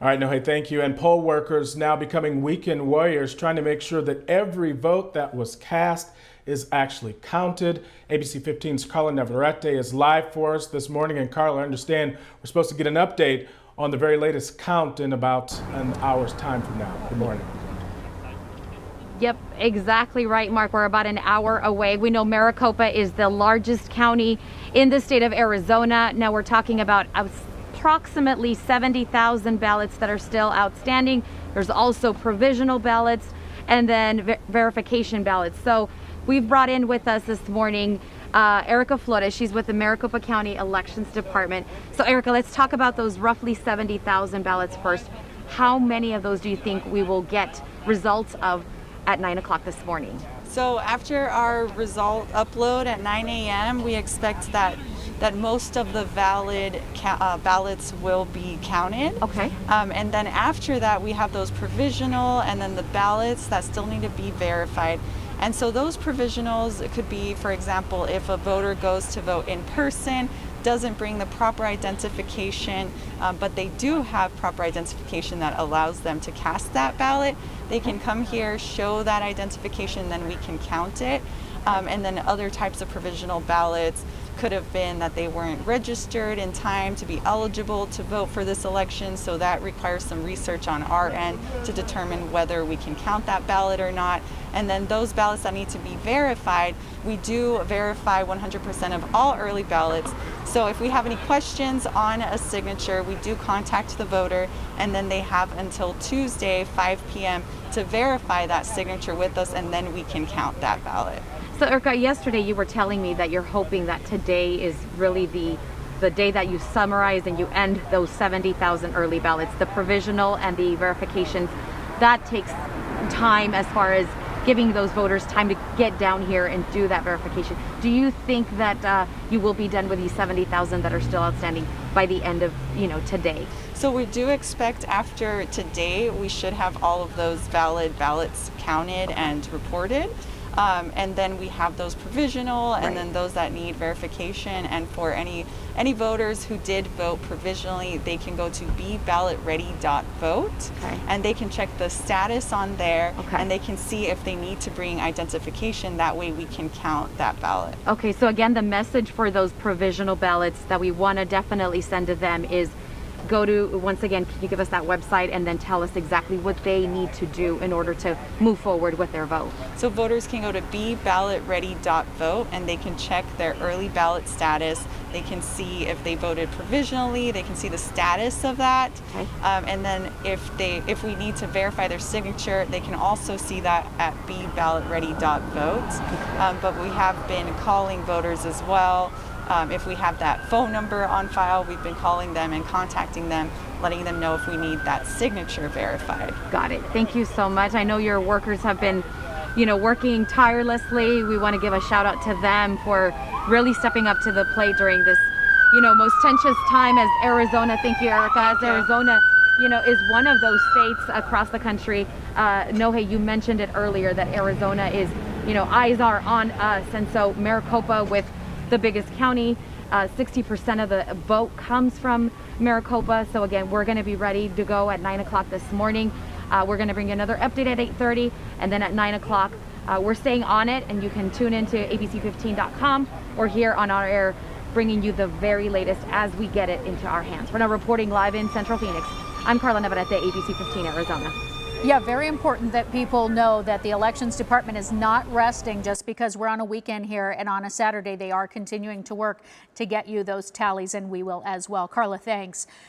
All right, no, hey, thank you. And poll workers now becoming weekend warriors, trying to make sure that every vote that was cast is actually counted. ABC 15's Carla Navarrete is live for us this morning. And Carla, I understand we're supposed to get an update on the very latest count in about an hour's time from now. Good morning. Yep, exactly right, Mark. We're about an hour away. We know Maricopa is the largest county in the state of Arizona. Now we're talking about approximately 70,000 ballots that are still outstanding. There's also provisional ballots and then verification ballots. So we've brought in with us this morning Erica Flores. She's with the Maricopa County Elections Department. So Erica, let's talk about those roughly 70,000 ballots first. How many of those do you think we will get results of at 9 o'clock this morning? So after our result upload at 9 a.m., we expect that most of the valid ballots will be counted. Okay. And then after that, we have those provisional and then the ballots that still need to be verified. And so those provisionals, it could be, for example, if a voter goes to vote in person, doesn't bring the proper identification, but they do have proper identification that allows them to cast that ballot, they can come here, show that identification, then we can count it. And then other types of provisional ballots could have been that they weren't registered in time to be eligible to vote for this election, so that requires some research on our end to determine whether we can count that ballot or not. And then those ballots that need to be verified, we do verify 100% of all early ballots. So if we have any questions on a signature, we do contact the voter, and then they have until Tuesday, 5 p.m. to verify that signature with us, and then we can count that ballot. So Erica, yesterday you were telling me that you're hoping that today is really the day that you summarize and you end those 70,000 early ballots, the provisional and the verification. That takes time as far as giving those voters time to get down here and do that verification. Do you think that you will be done with these 70,000 that are still outstanding by the end of today? So we do expect after today we should have all of those valid ballots counted and reported. And then we have those provisional and then those that need verification. And for any voters who did vote provisionally, they can go to beballotready.vote and they can check the status on there and they can see if they need to bring identification. That way we can count that ballot. Okay, so again, the message for those provisional ballots that we want to definitely send to them is go to, once again, can you give us that website and then tell us exactly what they need to do in order to move forward with their vote? So voters can go to beballotready.vote and they can check their early ballot status. They can see if they voted provisionally, they can see the status of that. And then if we need to verify their signature, they can also see that at beballotready.vote. But we have been calling voters as well. If we have that phone number on file, we've been calling them and contacting them, letting them know if we need that signature verified. Got it. Thank you so much. I know your workers have been, working tirelessly. We want to give a shout out to them for really stepping up to the plate during this, most tense time as Arizona. Thank you, Erica. As Arizona, is one of those states across the country. Nohe, you mentioned it earlier that Arizona is, eyes are on us. And so Maricopa, with the biggest county, 60% of the vote comes from Maricopa. So again, we're going to be ready to go at 9 o'clock this morning. We're going to bring another update at 8:30, and then at 9 o'clock we're staying on it, and you can tune into abc15.com or here on our air, bringing you the very latest as we get it into our hands. We're now reporting live in Central Phoenix. I'm Carla Navarrete, ABC 15 Arizona. Yeah, very important that people know that the Elections Department is not resting just because we're on a weekend here, and on a Saturday they are continuing to work to get you those tallies, and we will as well. Carla, thanks.